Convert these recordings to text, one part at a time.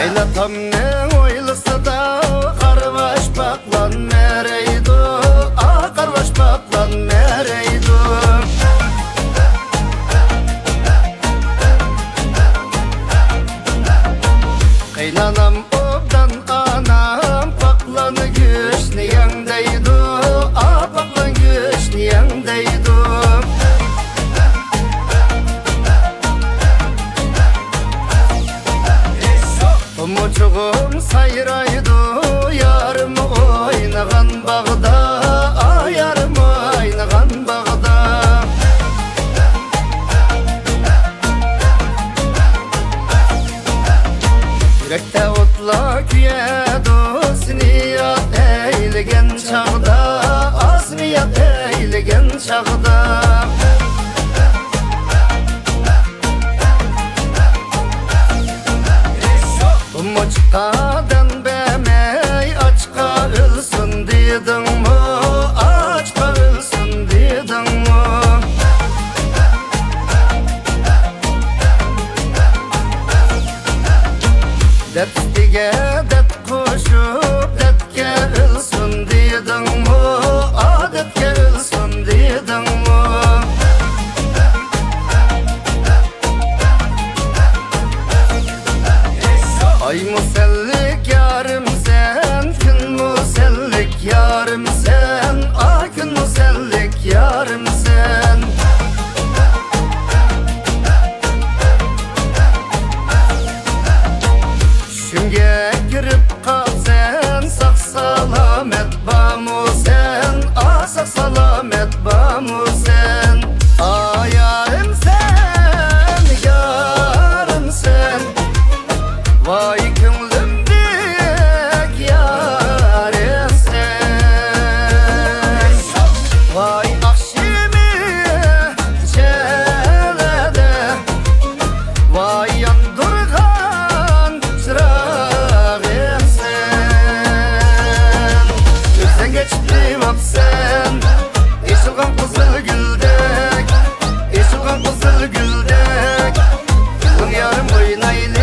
Eynatamның ойлысы да қарбаш бақлан мәрейді, қарбаш бақлан мәрейді. Қайнанам обдан анам пақланы күшні яңдайды, пақлан күшні яңдайды. Ұмычығым сайрайды, ярым ойнаған бағда, ярым ойнаған бағда. Yürekte otla kuyеді, siniyat eylеген çağda, siniyat eylеген çağda. Umaçkadan bəmey açqa ölsün dedin mi? Açqa ölsün dedin mi? Dətdiге dət koşup dətke ölsün dedin mi? Dətke ölsün dedin mi? Ay musellik yarım sen, gün musellik yarım sen, gün musellik yarım sen. Düşümge girip kal sen, sak salamet bamu sen, sak salamet bamu sen. Yarım sen, yarım sen. Vay könlümdek yarım sen. Vay akşimi çelede, vay yandırgan çırağım sen. Gözden geçtim hap sen, eşilgan kızıl güldek, eşilgan kızıl güldek. Kızın yarım oynaylı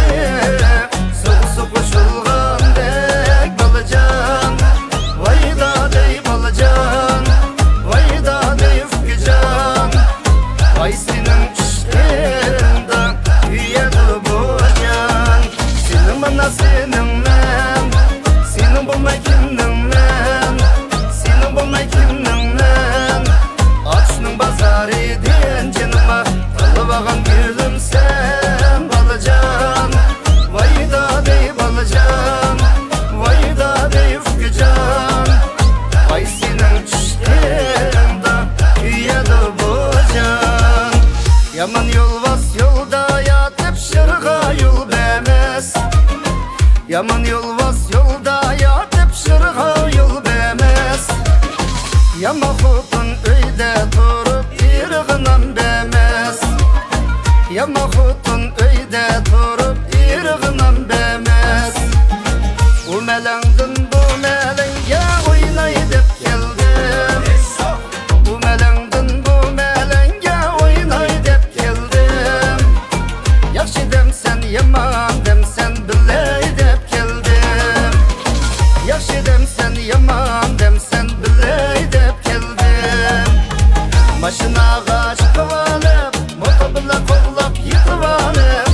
Vay senin işlerinde üyedi bu can. Senin bana senin men, senin bulmay kimden men, senin bulmay kimden men. Açının bazar edin canıma, alıvağın gülüm sen balacan. Vay da dey balacan, vay da dey ufkucan. Vay senin işlerinde üyedi bu can. Yaman yolvas yolda yatıp şırğa yol bəməz. Yaman yolvas yolda yatıp şırğa yol bəməz. Yama xutun öydə turup irğınan bəməz. Yama xutun öydə turup irğınan bəməz. O mələngdin bu mələngə oynay dep geldim. Bu mələngdin bu mələngə oynay dep geldim. Yaxşı demsen yaman demsen biley dep geldim. Yaxşı demsen yaman demsen biley dep geldim. Maşınağa çıkıp alıp, moto bila kollap yıkıp alıp.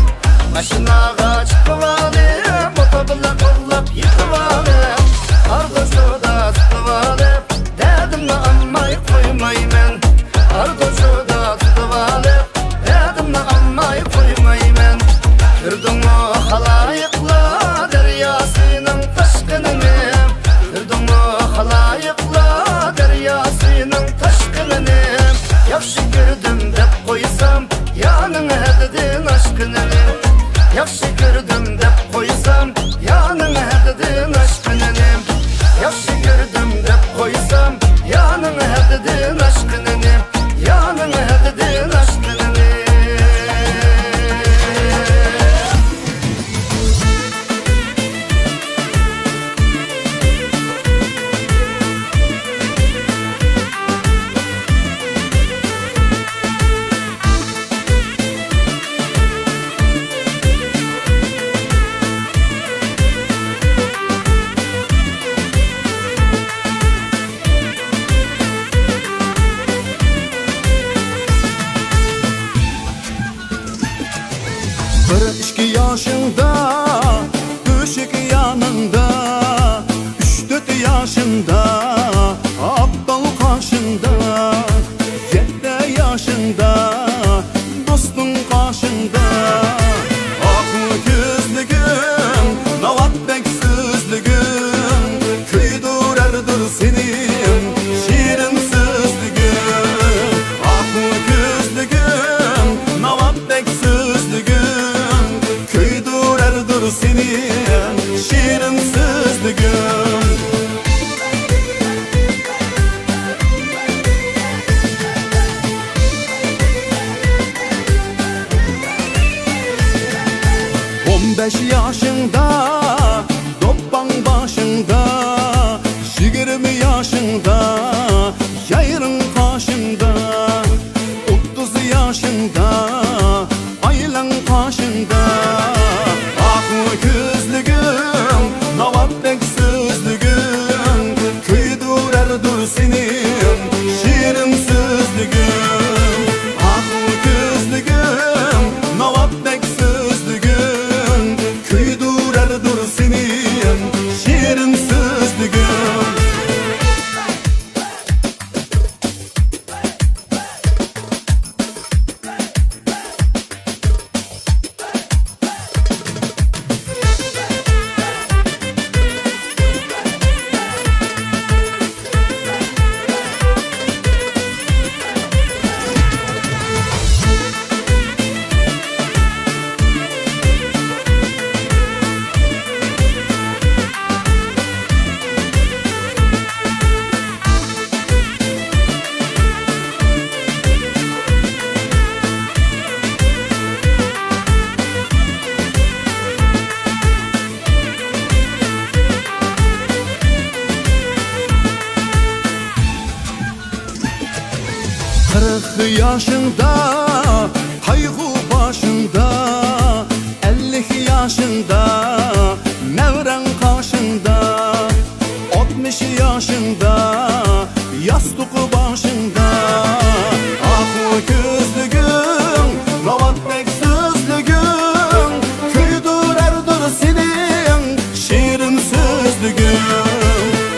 şirin sözlügüm. 15 yaşında toppan başında, 20 yaşında yayrın kaşında, 30 yaşında aylan kaşında. Ah gözlügüm, navabbek sözlügüm, kıydırar senin şirin sözlügüm. Ah gözlügüm, navabbek sözlügüm, kıydırar senin şirin sözlügüm. Kırk yaşında kaygı başında, 50 yaşında nevren karşında, 60 yaşında yastık başında. Ah gözlügüm, navabbek sözlügüm, kıydırar senin şirin sözlügüm.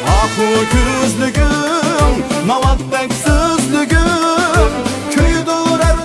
Ah gözlügüm, navabbek sözlügüm, kıydırar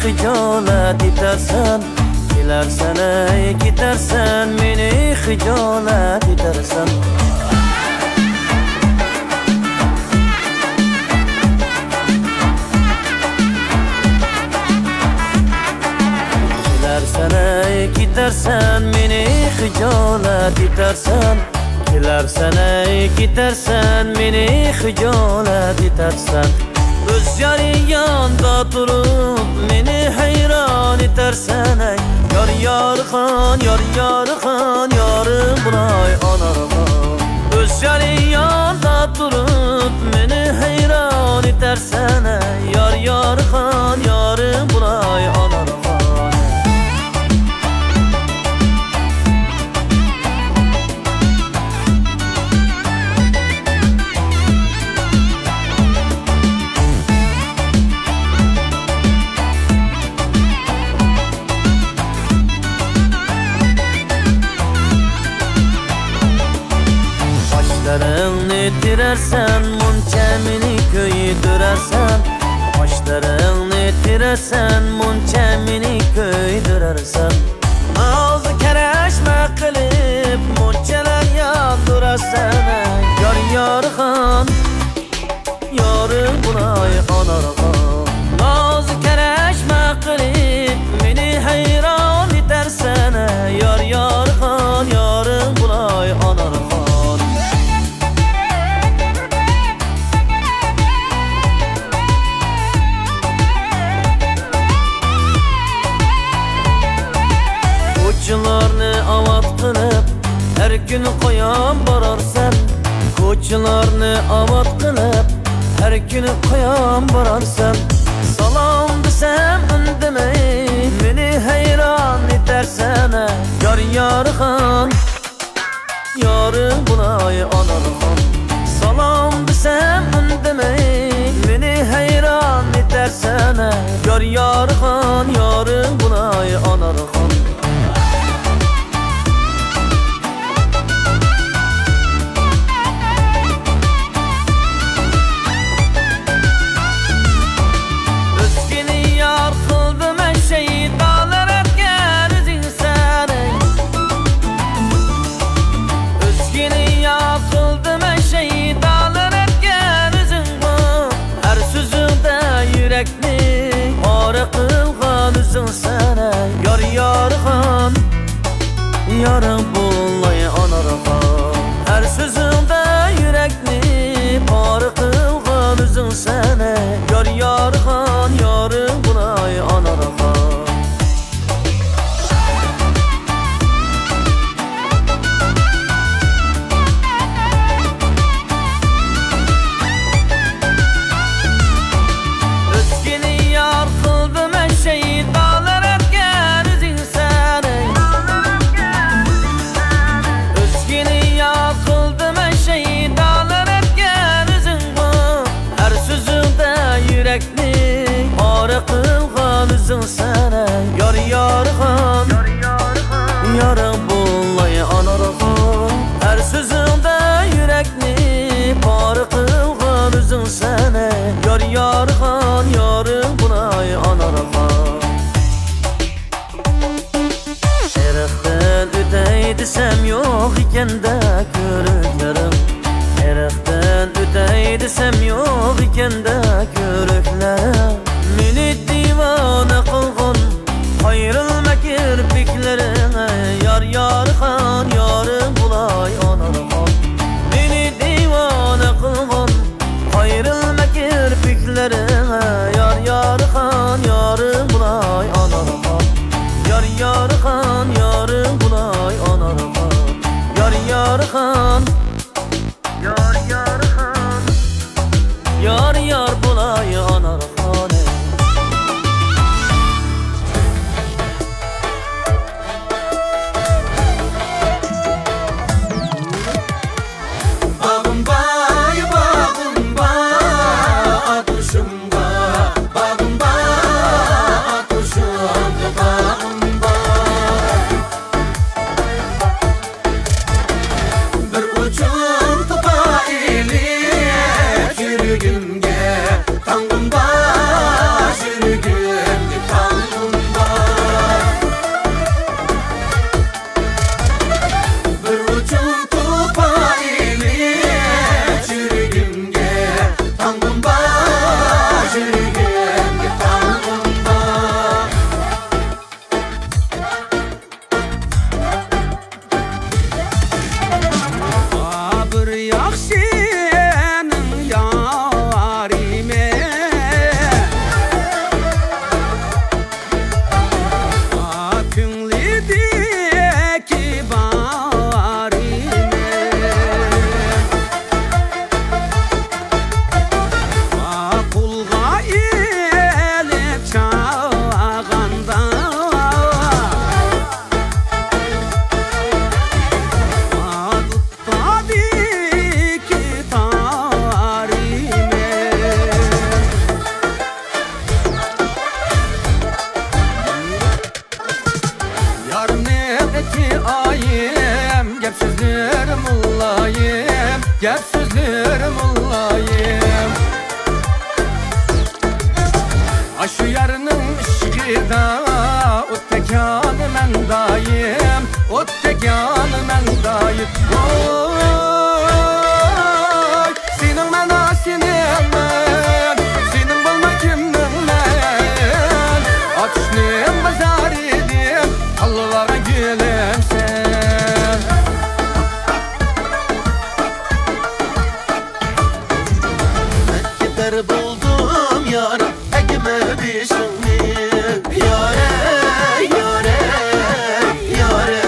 hijolat etarsan. Kelarsan ey ketarsan, meni hijolat etarsan. Kelarsan ey ketarsan, meni hijolat etarsan. Kelarsan ey ketarsan, meni hijolat etarsan. O'z yoring yonda turib meni hayron etarsan ey. Yor yorxon, yorim buloy onarxon. O'z yoring yonda turib meni hayron etarsan ey. Yor yorxon, yorim buloy onarxon. Başlarını tirersen, muncha meni ko'ydirarsan. Başlarını tirersen, muncha meni ko'ydirarsan. Og'zi karashma qilib, munchalar yondirarsan. Yor yorxon, yorim buloy onarxon. Og'zi karashma qilib, meni hayron etarsan. Yor yorxon, yorim buloy onarxon. Ko'chalarni avod qilib har kuni qo'yam borarsan. Ko'chalarni avod qilib har kuni qo'yam borarsan. Salom desam indamay meni hayron etarsan. Yor yorxon, yorim buloy onarxon. Salom desam indamay meni hayron etarsan. Yor yorxon, yorim buloy onarxon. Yor yorxon, yorim buloy onarxon. Har so'zingda yurakni pora qilgan o'zingsan. Yor yorxon, yorim buloy onarxon. Yor yorxon, yorim buloy onarxon. Har so'zingda yurakni pora qilgan o'zingsan. Yor yorxon, yorim buloy onarxon. Eraqdan o'tay desam yo'q ekanda ko'riklarim. Eraqdan o'tay desam yo'q ekanda ko'riklarim. Meni divona qilgan ayrilma kirpiklarine. Yor yorxon, yorim buloy onarxon. Meni divona qilgan ayrilma kirpiklarine. Yor yorxon, yorim buloy onarxon. Yor yorxon, yorim buloy onarxon. Yor yorxon, yor yorxon, gap sözlerim olayım. Aşı yarının ışığıda ot tekanı men dayım, ot tekanı men dayım. Oy, senin men aşinin men, senin bulma kimden men. Atışnıyım bazar edim, Allah'a gülüm sen. Ben gider buldum yara, egme bişini. Yare, yare, yare,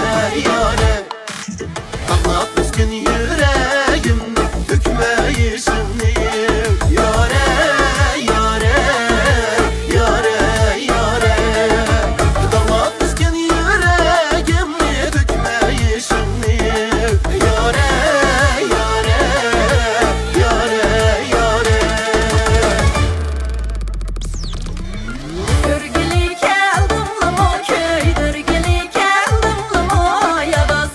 yare. Anlat üzgün yüreğimde hükmeyişini. Yare, yare, yare, yare. Anlat üzgün yüreğimde hükmeyişini. Yare, yare, yare, yare. Örgülü keldim lamo köy, örgülü keldim lamo yadas.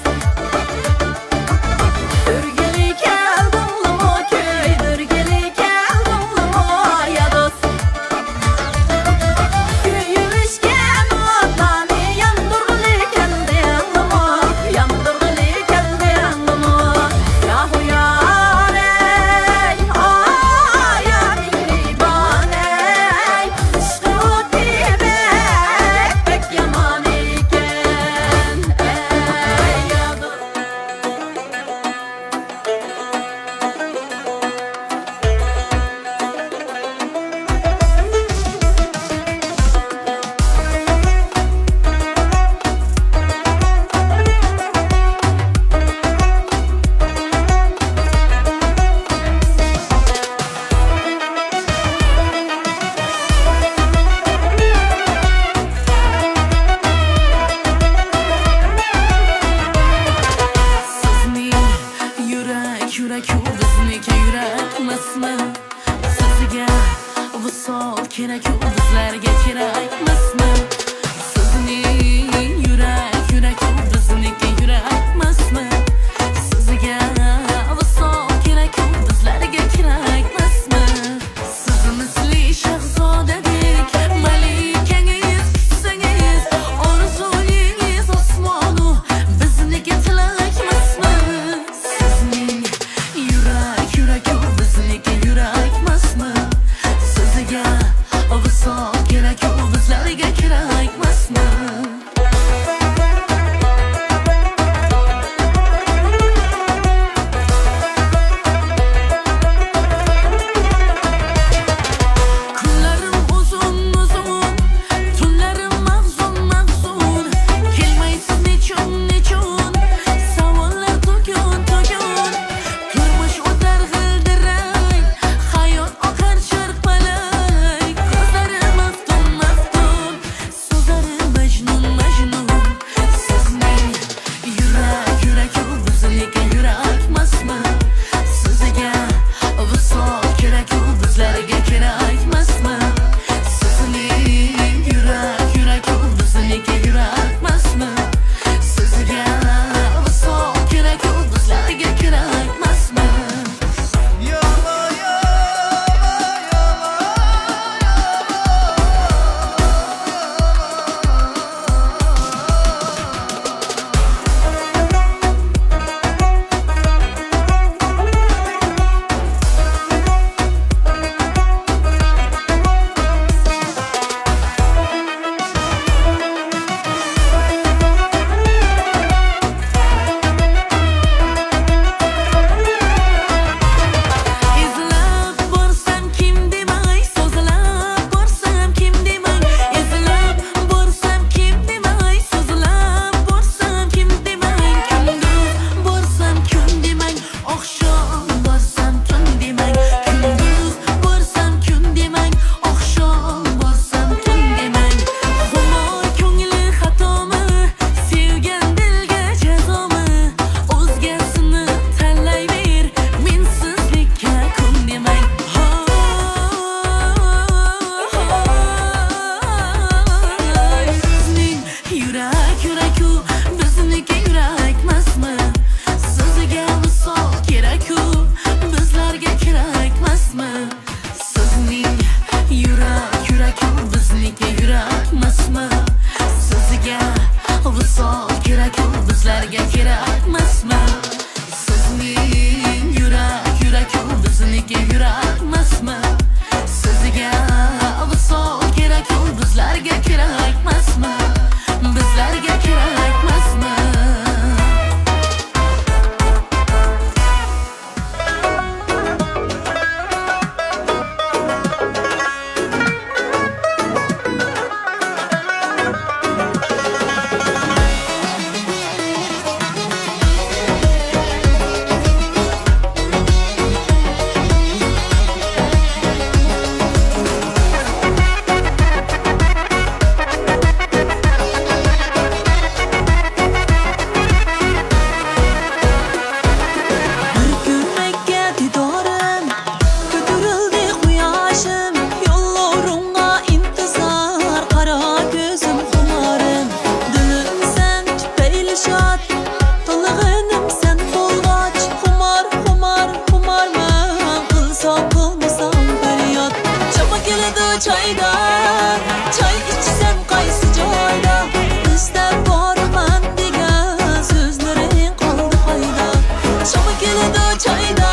Örgülü keldim lamo köy, örgülü keldim lamo yadas. Köyümüşken otlanı yandırgılı keldim lamo, yandırgılı keldim lamo. Yahu yarey, ayar garibaney, ışkı dibek pek yaman iken, ey yadım. Sizni yürek yürek bizniki yurakmasmi? Sizga visol kerak bizlarga kerakmasmi? Sizni yürek yürek bizniki yurakmasmi? Sizga visol kerak bizlarga kerakmasmi? Siz misli shahzodadek malikangiz kutsangiz, orzungiz osmonu bizniki tilakmasmi? Sizning yurak yurak bizniki yurakmasmi? Sizga visol kerak bizlarga kerakmasmi? Sizning yurak yulduziniga yurakmasmi? Sizga visol kerak, bizlarga kerakmasmi? Bizlarga kerakmasmi? Çayda, çay içsem qaysı joyda İstep borman degan sözlerin qoldi qayda Şama keladi çayda,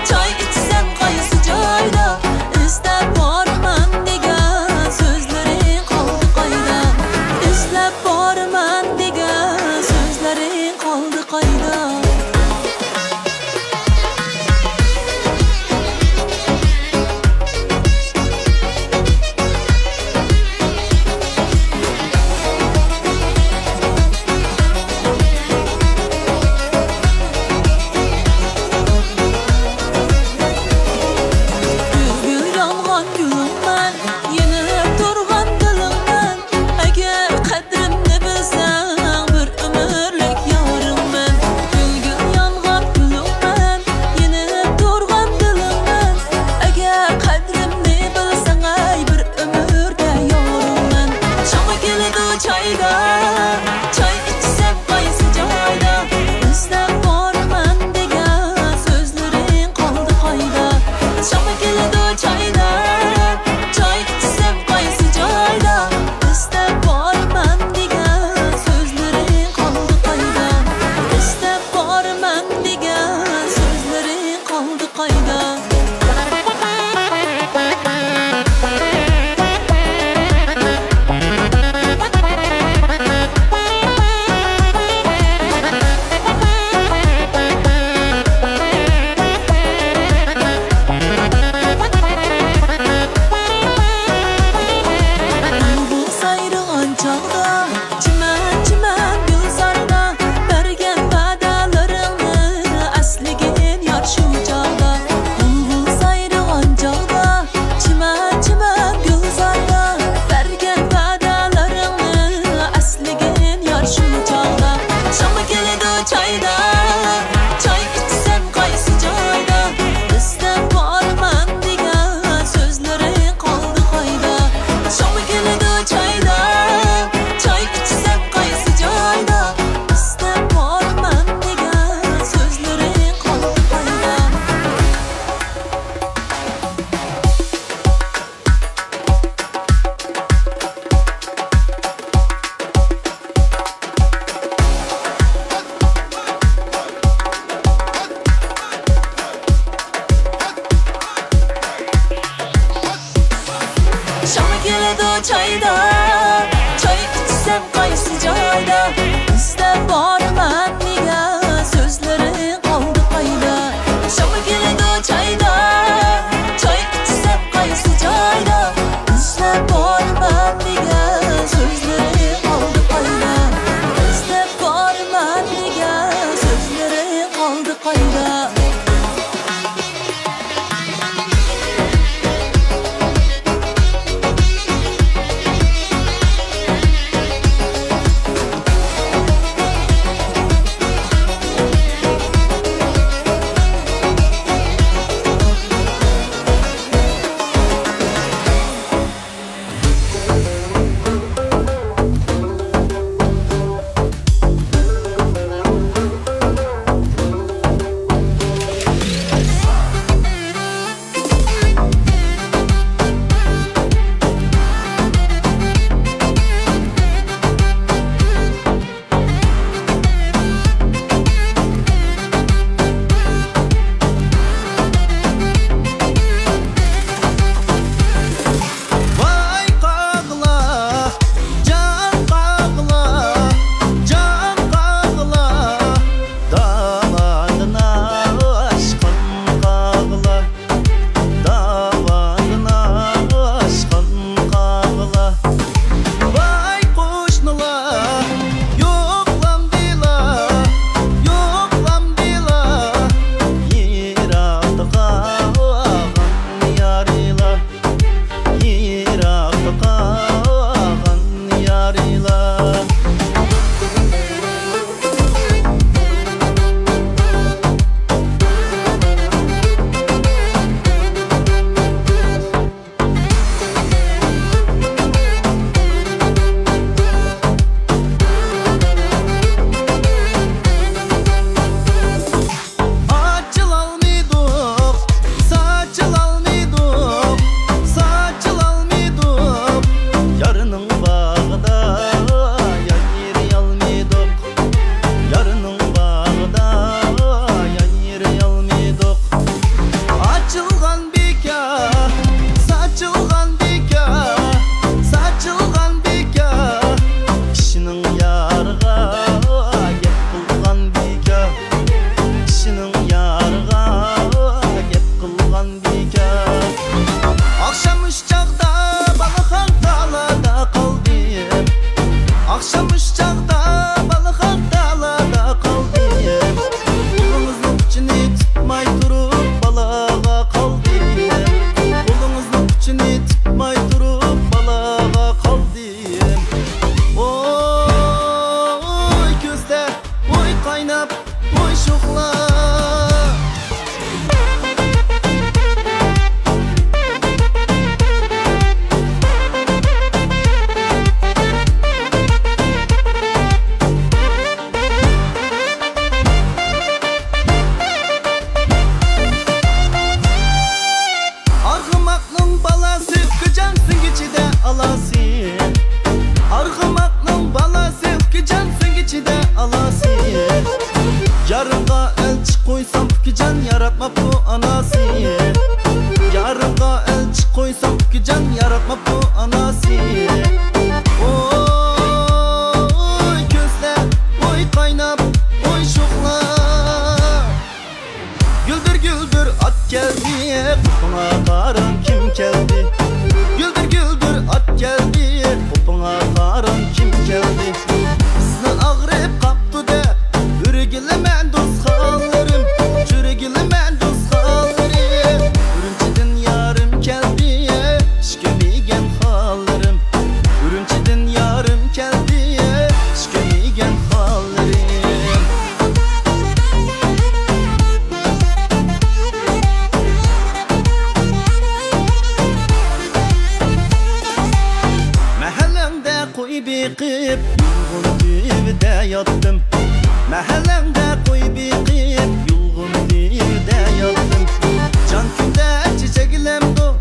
çay içsem qaysı joyda İstep borman degan sözlerin qoldi qayda İstep borman degan sözlerin qoldi qayda Elimde koy biqip yulğun birde yattım. Can künde çiçeklemdo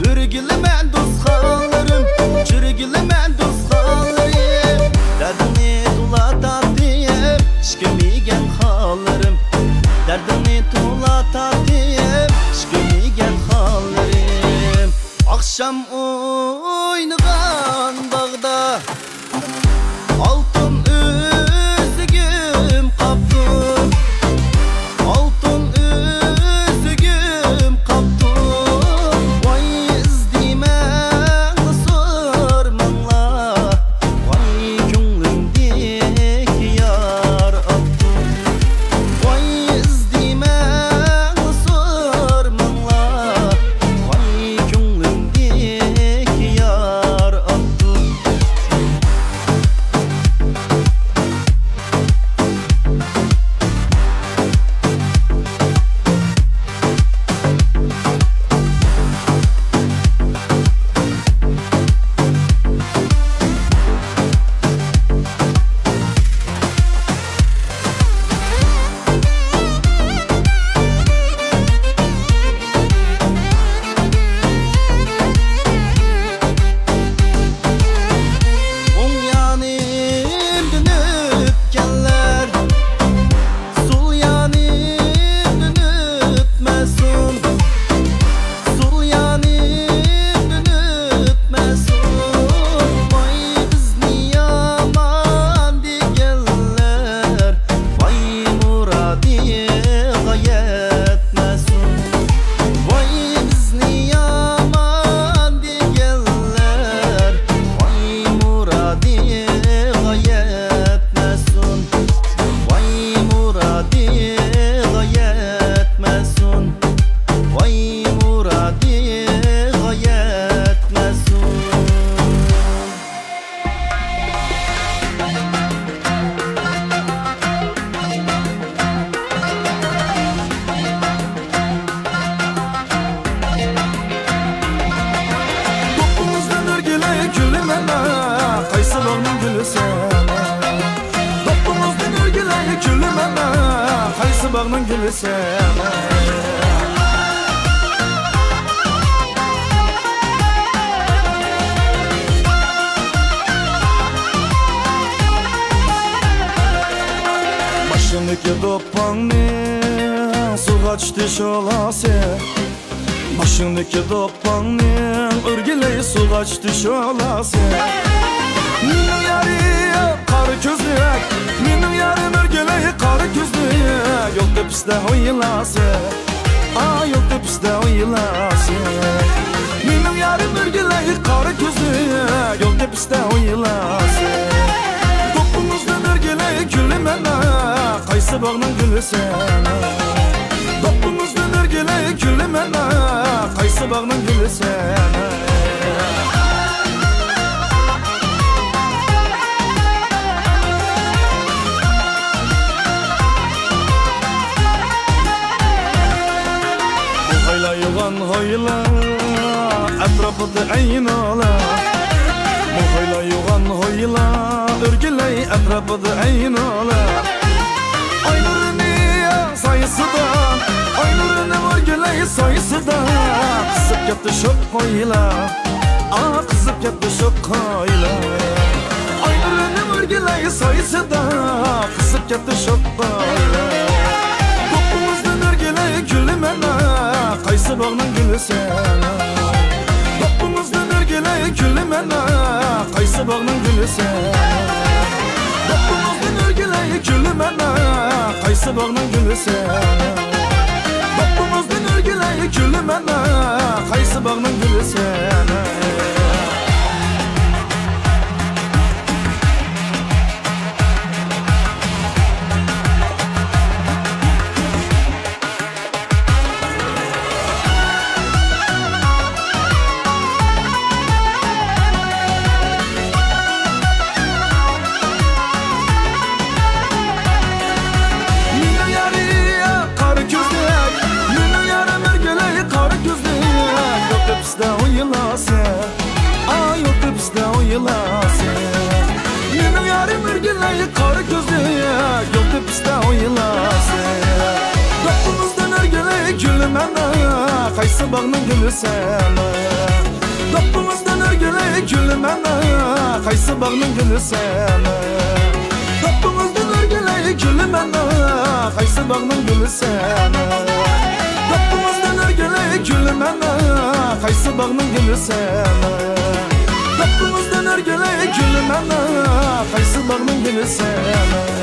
Ürgülü men dostxanlarım Çürgülü men dostxanlarım Derdini dulatatayım İşkemigen hallarım Derdini dulatatayım İşkemigen hallarım Akşam oynağan bağda Altın üzgüm kaptım Altın üzgüm kaptım Vay izdimen sormanla Vay gönlümdeki yar attım Vay izdimen sormanla Vay gönlümdeki yar attım On yanim dönüp geller Sol yanim dönüpmesin Sol yanim dönüpmesin Vay bizni yaman digeller Vay muradiye gayetmesin Vay bizni yaman digeller Vay muradiye gayetmesin Vay muradiye gayetmesin Vay muradiye gayetmesin Topunuzdan örgüleyi külümene Kaysı bağının gülü sene Topunuzdan örgüleyi külümene Kaysı bağının gülü sene Başındaki dopanın Suğa düştü şolası Başındaki dopanın Örgüleyi suğa düştü şolası Minin yarı karı közlük Minin yarım örgüleyi karı közlük Yolda piste oyulası Yolda piste oyulası Minin yarım örgüleyi karı közlük Yolda piste oyulası Topunuzdan örgüleyi külümene Kaysı bağının gülü sene Topunuzdan örgüleyi külümene Kaysı bağının gülü sene Hayla yuvan hayla Etrafıda ayın ola Hayla yuvan hayla Örgüleyi etrafıda ayın ola Ay nurunu sayısıdan Ay nurunu örgüleyi sayısıdan Kızıp yattı şok hayla Kızıp yattı şok hayla Ay nurunu örgüleyi sayısıdan Kızıp yattı şok hayla Topunuzdan örgüleyi külümene Kaysı bağının gülü sene Topunuzdan örgüleyi külümene Kaysı bağının gülü sene Topunuzdan örgüleyi külümene Kaysı bağının gülü sene Topunuzdan örgüleyi külümene Kaysı bağının gülü sene bizde uyulası Kara gözlü yolda bizde oyulası Doppumuzdan örgele gülüm ana Kaysı bağının gülü sana Doppumuzdan örgele gülüm ana Kaysı bağının gülü sana Doppumuzdan örgele gülüm ana Kaysı bağının gülü sana Doppumuzdan örgele gülüm ana Kaysı bağının gülü sana Doppumuzdan örgele gülüm ana Kaysı bağının gülü sana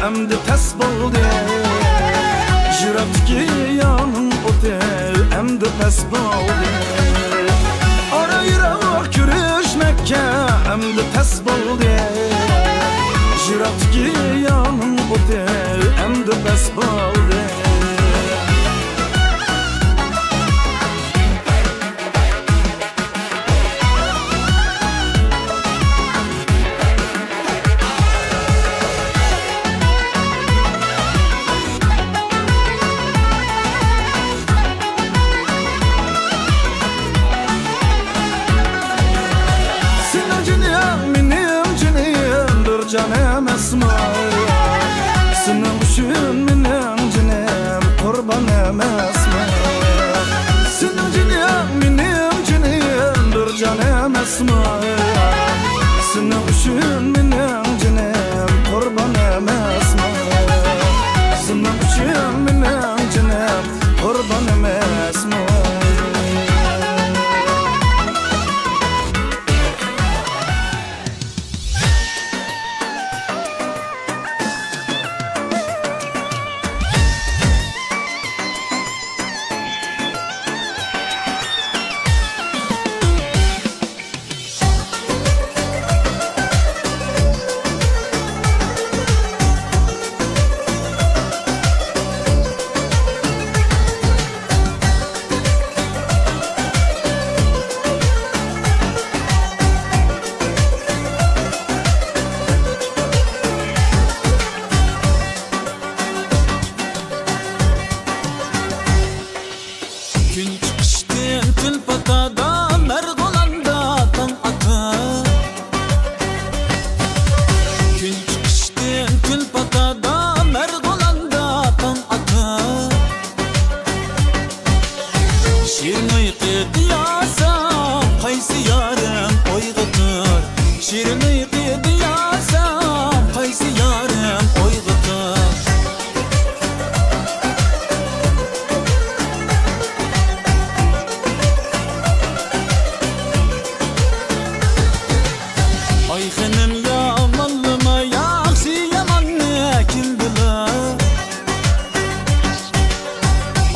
Emdi pes boldu Jiraftki yanın otel Emdi pes boldu Ara Irak yürüşmekke Emdi pes boldu Jiraftki yanın otel Emdi pes boldu Canım esma Senin kuşun benim canım Kurbanım esma Senin canım benim canım Bir canım esma Senin kuşun benim canım Kurbanım esma Senin kuşun benim canım Kurbanım esma Gün çıkıştı tül patada Mergolanda tan atı Gün çıkıştı tül patada Mergolanda tan atı Şirin uyku diyasam Kaysı yarım oygıtır Şirin uyku diyasam Kaysı yarım oygıtır Ay hanım ya mallıma yaxşı yamanı kim bilir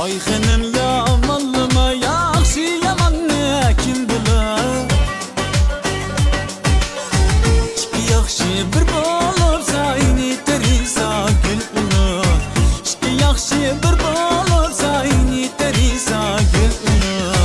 Ay hanım ya mallıma yaxşı yamanı kim bilir İki yaxşı bir bolupsa ini terisa gül unu İki yaxşı bir bolupsa ini terisa gül unu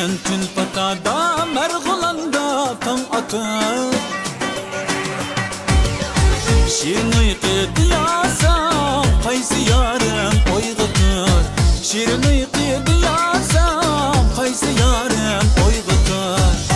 Sen tül patada mergulanda tam atır Şirin uyku diyasam Kaysı yarım oygıtır Şirin uyku diyasam Kaysı yarım oygıtır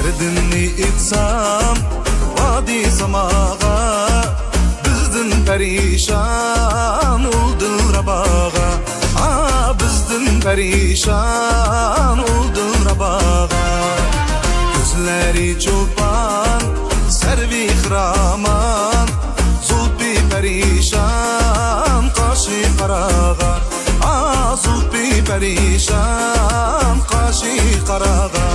Derdini itsam vadi samağa Bizdin perişan oldun rabağa Bizdin perişan oldun rabağa Gözleri çoban servi hraman Zulpi perişan kaşı karağa Zulpi perişan kaşı karağa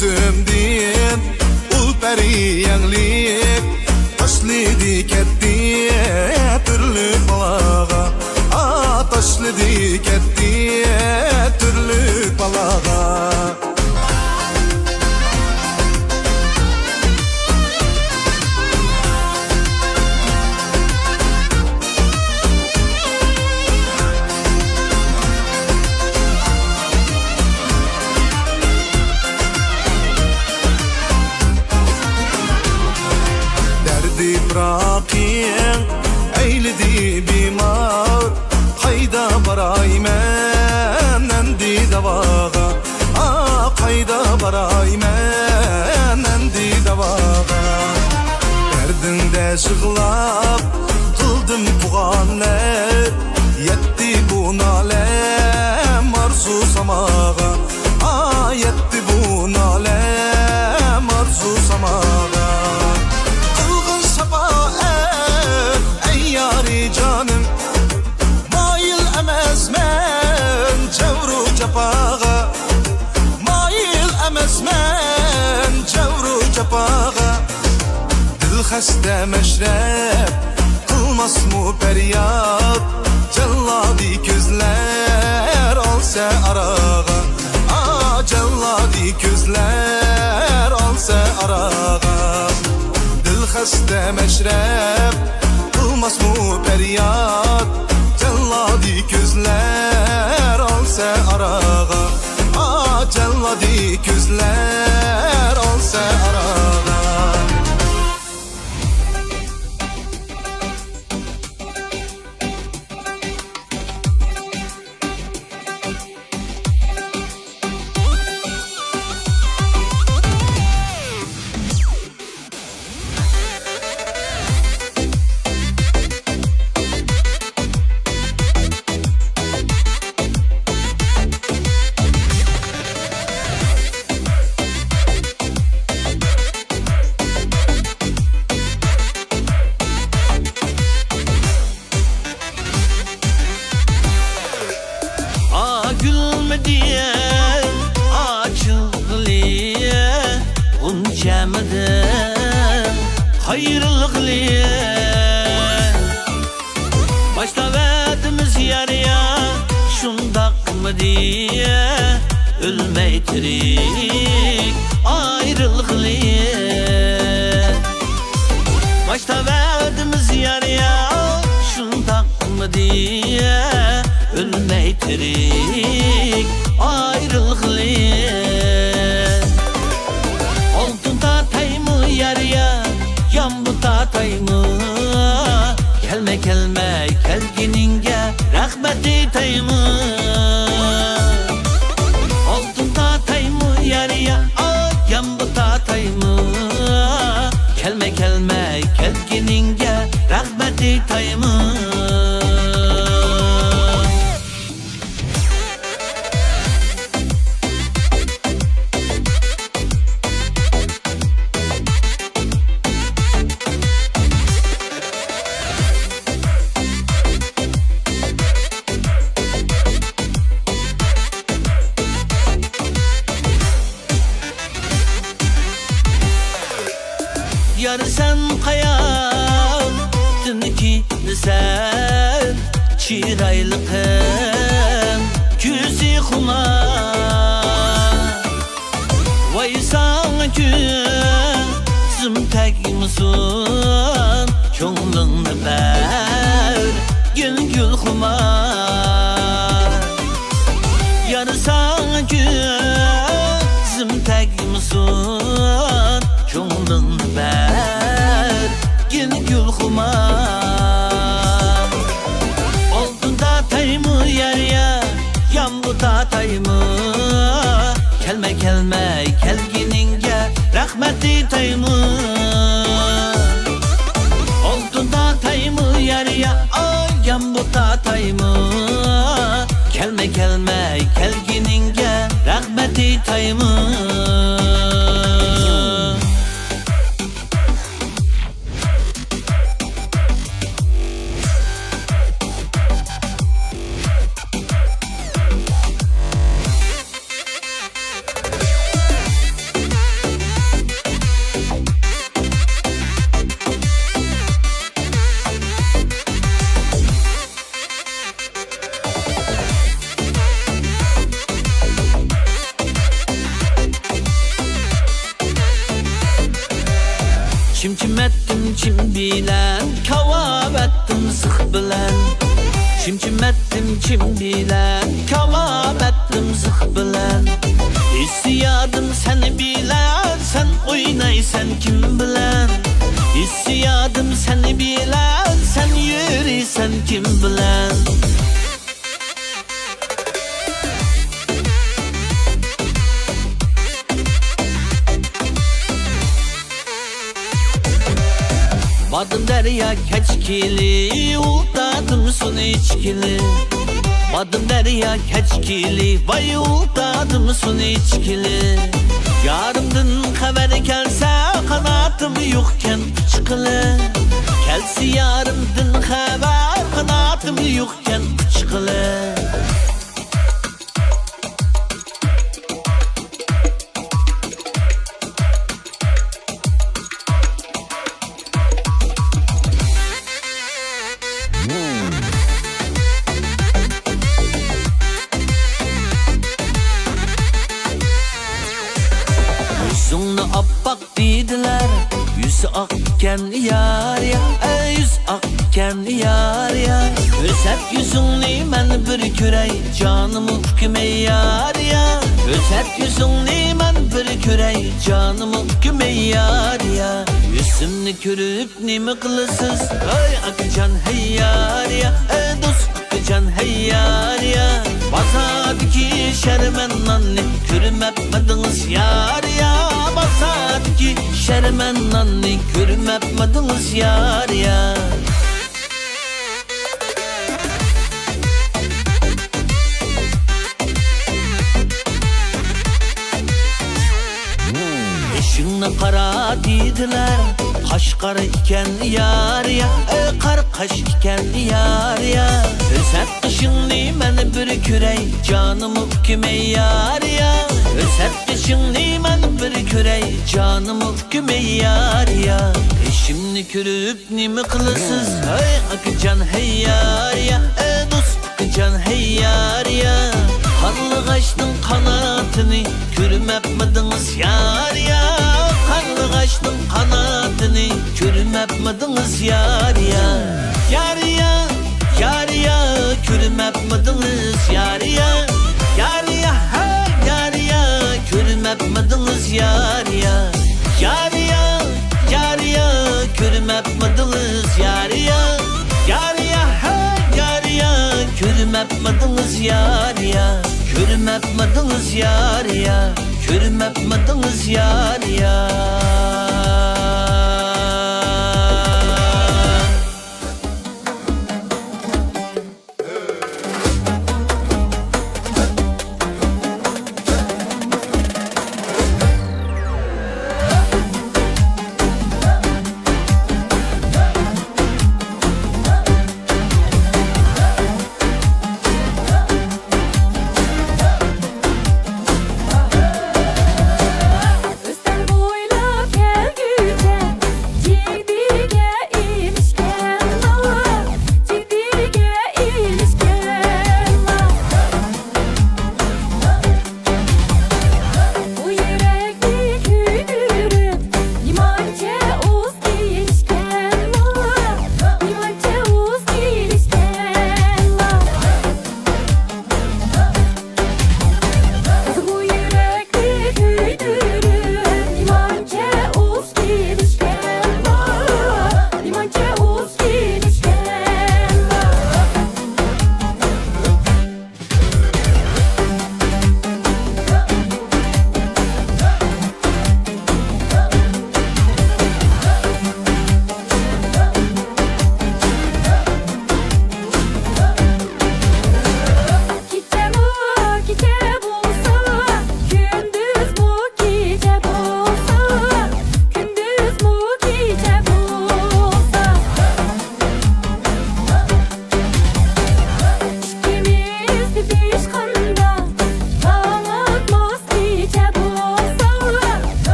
Gözümdin ul peri yanglip Taşlıdı ketti türlü balağa Taşlıdı ketti türlü balağa Bırakayım eyledi bimar Hayda baray men endi davağa Hayda baray men endi davağa Derdinde şıglap kıldım tuğanlar Yetti bu nalem arzu samağa Yetti bu nalem arzu samağa canım Mail emezmen cevru cepağa Mail emezmen cevru cepağa Dil xəstə meşrep kılmaz mı feryat Celladi gözler alsa arağa Celladi gözler alsa arağa Dil xəstə meşrep kılmaz mı feryat Celladi gözler alsa arağa Celladi gözler alsa arağa hayırlıklıya Başta verdimiz yarıya şundak mı diye Ölmeytirik ayrılıklıya Başta verdimiz yarıya şundak mı diye Ölmeytirik ayrılıklıya Yar sen kayaldın ki sen çiraylıkın küsü kumar. Vay sana gözüm tek misin Çoğunluğunu ver gün gül kumar. Yar sana gözüm tek misin Çoğunluğunu ver gün gül kumar. Oldun da tayımı yer ya yan bu da tayımı. Kelme kelme kelgininge rahmeti tayımı. Oldun da tayımı yer ya yan bu da tayımı. Kelme kelme kelgininge rahmeti tayımı. Çim çim ettim çim bilen Kavab ettim sık bilen. Çim çim ettim çim bilen Kavab ettim sık bilen. İstiyadım seni bilen sen oynaysan kim bilen. İstiyadım seni bilen sen yürüysen kim bilen. Badım derya keçkili, ultadım sun içkili. Badım derya keçkili, vay ultadım sun içkili. Yarımdın haber gelse kanatım yokken çıkılı. Kelsi yarımdın haber kanatım yokken çıkılı. Yüzünü appak dediler, yüzü akken yar ya, yüz akken yar ya. Öset yüzünü ben bir kürey, canımı küme yar ya. Öset yüzünü ben bir kürey, canımı küme yar ya. Yüzümünü körüp nemi kılısız, ay akıcan hey yar ya. Dost akıcan hey yar ya. Basadaki şermen anne, körüm etmediniz yar ya. Basadaki şermen anne, körüm etmediniz yar ya. Eşinle kara dediler, kaşkar iken yar ya. Kar kaş iken yar ya. Özet kışınlı ben bir kürey, canımı küme yar ya. Özet kışınlı ben bir kürey, canımı küme yar ya. Eşimni körüp nimi kılısız, ay akıcan hey yar ya. Dost akıcan hey yar ya. Kanlı kaştın kanatını, körüm etmediniz yar ya. Kanlı kaştın kanatını, körüm etmediniz yar ya. Yar ya, yar ya, körüm etmediniz yar ya. Yar ya, ha, yar ya, körüm etmediniz yar ya. Yar ya, yar ya, körüm etmediniz yar ya. Yar ya, ha, yar ya, körüm etmediniz yar ya. Körüm etmediniz yar ya. Körüm etmediniz yar ya. Östen boylap gel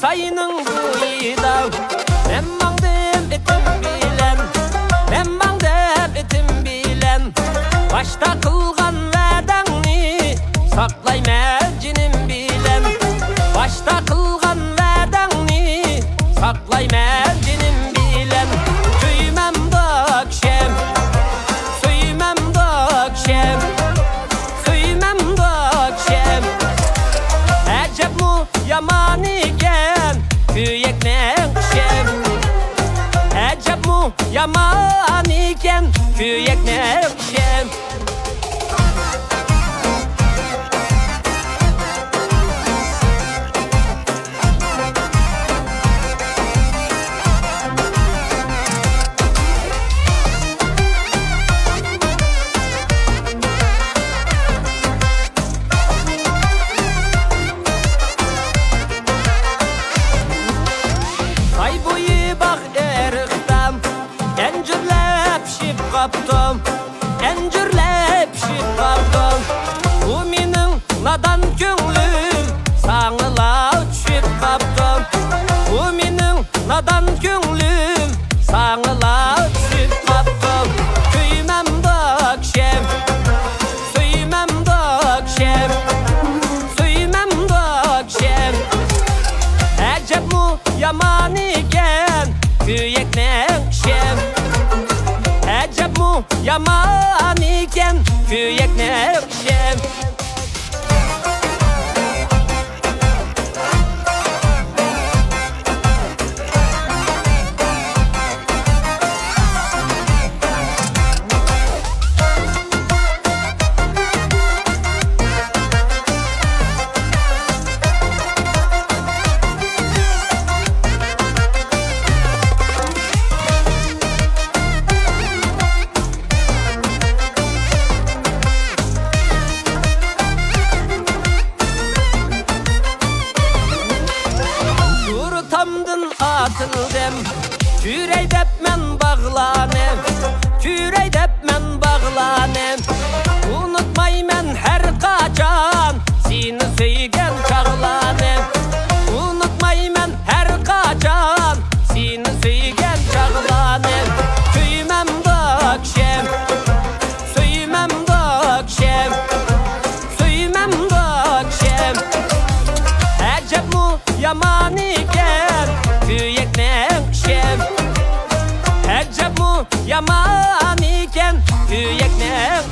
sayının buyida Ben mangdım etim bilen Ben mangdım etim bilen Başta kılgan vədəңni Saklayma cinim bilen Başta kılgan vədəңni Saklayma cinim bilen Süymem dökşem Süymem dökşem Süymem dökşem Əcəb mu yaman iken Köyeknen kişem Əcəb mu yaman iken Köyeknen kişem Ay boyu bak eriktam Encürlep şip kaptım Encürlep şip kaptım Bu minin nadan könlüm Sağıla düşüp kaptım Bu minin nadan könlüm Sağıla düşüp kaptım Süymem dökşem Süymem dökşem Süymem dökşem Əcəb mu yaman iken Köyeknen kişem Əcəb mu yaman iken Köyeknen kişem Tamdın atıldım Küreydep men bağlanem Küreydep men bağlanem Unutmaymen her kaçan Seni söygen çağlanem Unutmaymen her kaçan Seni söygen çağlanem Süymem dökşem Süymem dökşem Süymem dökşem Əcəb mu yaman iken Köyeknen kişem Əcəb mu yaman iken Köyeknen